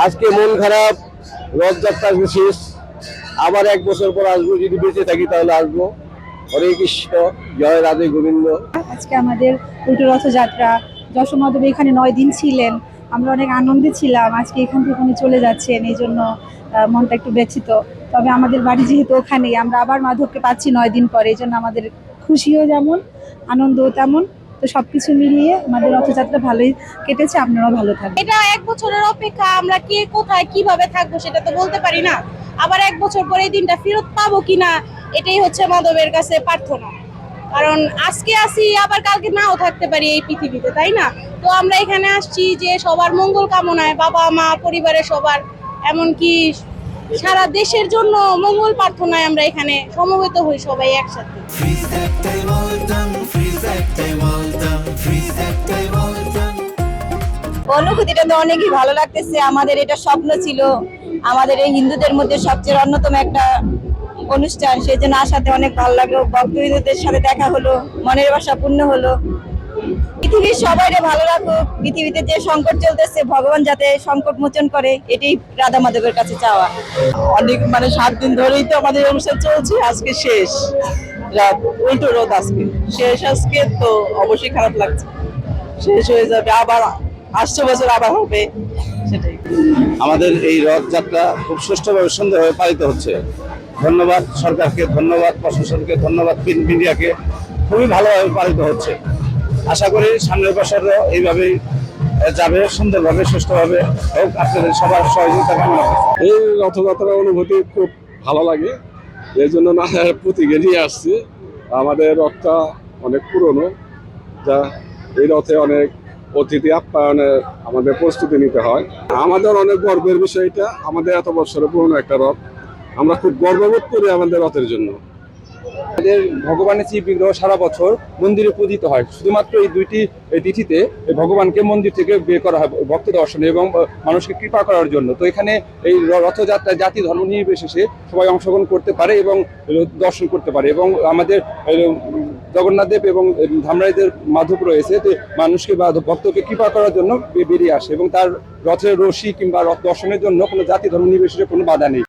আজকে মন খারাপ, রথযাত্রা শেষ, আবার 1 বছর পর আসবো, যদি বেঁচে থাকি তাহলে আসবো। হরে কৃষ্ণ, জয় রাধে গোবিন্দ। আজকে আমাদের উল্টো রথযাত্রা। যশোর মাধব এখানে 9 দিন ছিলেন, আমরা অনেক আনন্দে ছিলাম। আজকে এখান থেকে উনি চলে যাচ্ছেন, এই জন্য মনটা একটু ব্যথিত। তবে আমাদের বাড়ি যেহেতু ওখানেই, আমরা আবার মাধবকে পাচ্ছি 9 দিন পরে, এই জন্য আমাদের খুশিও যেমন, আনন্দও তেমন। তো সবকিছু মিলিয়ে আমাদের রথযাত্রা ভালোই কেটেছে। আপনারাও ভালো থাকবেন। এটা 1 বছরের অপেক্ষা, আমরা কে কোথায় কিভাবে থাকবো সেটা তো বলতে পারি না। আবার 1 বছর পরে এই দিনটা ফেরত পাবো কিনা, এটাই হচ্ছে মাধবের কাছে প্রার্থনা। কারণ আজকে আসি, আবার কালকে নাও থাকতে পারি এই পৃথিবীতে, তাই না? তো আমরা এখানে আসছি যে সবার মঙ্গল কামনায়, বাবা মা পরিবারের সবার, এমনকি সারা দেশের জন্য মঙ্গল প্রার্থনায় আমরা এখানে সমবেত হই সবাই একসাথে। অনুভূতিটা তো অনেকই ভালো লাগতেছে। আমাদের এটা স্বপ্ন ছিল, আমাদের এই হিন্দুদের মধ্যে সবচেয়ে অন্যতম একটা অনুষ্ঠান, সেই জন্য আসাতে অনেক ভালো লাগলো। ভক্তবৃন্দদের সাথে দেখা হলো, মনের বাসা পূর্ণ হলো। পৃথিবীর সবাই ভালো রাখুক, পৃথিবীতে যে সংকট চলতেছে ভগবান যাতে সংকট মোচন করে, এটাই রাধা মাধবের কাছে চাওয়া। অনেক 7 দিন ধরেই তো আমাদের অনুষ্ঠান চলছে, আজকে শেষ রাত, উল্টো রথ আজকে শেষ। আজকে তো অবশ্যই খারাপ লাগছে, শেষ হয়ে যাবে, আবার আসছে বছর আবার হবে, সেটাই। আমাদের এই রথযাত্রা খুব সুষ্ঠুভাবে সুন্দরভাবে পালিত হচ্ছে। ধন্যবাদ সরকারকে, ধন্যবাদ প্রশাসনকে, ধন্যবাদ প্রিন্ট মিডিয়াকে। খুবই ভালোভাবে পালিত হচ্ছে। আশা করি সামনের বছরও এইভাবেই যাবে, সুন্দরভাবে সুষ্ঠুভাবে হোক। আপনাদের সবার সহযোগিতা কামনা করছি। এই রথযাত্রার অনুভূতি খুব ভালো লাগে, এই জন্য না প্রতীকে নিয়ে আসছি। আমাদের রথটা অনেক পুরনো, যা এই রথে অনেক অতিথি আপ্যায়নের আমাদের প্রস্তুতি নিতে হয়। আমাদের অনেক গর্বের বিষয় এটা, আমাদের এত বছরের পুরনো একটা রথ, আমরা খুব গর্ববোধ করি আমাদের রথের জন্য। আমাদের ভগবানের শ্রী বিগ্রহ সারা বছর মন্দিরে পূজিত হয়। শুধুমাত্র এই 2টি তিথিতে এই ভগবানকে মন্দির থেকে বের করা হয় ভক্ত দর্শনে এবং মানুষকে কৃপা করার জন্য। তো এখানে এই রথযাত্রায় জাতি ধর্ম নির্বিশেষে সবাই অংশগ্রহণ করতে পারে এবং দর্শন করতে পারে। এবং আমাদের জগন্নাথ দেব এবং ধামরাইদের মাধব রয়েছে, তো মানুষকে বা ভক্তকে কৃপা করার জন্য বেরিয়ে আসে এবং তার রথের রশি কিংবা রথ দর্শনের জন্য কোনো জাতি ধর্ম নির্বিশেষে কোনো বাধা নেই।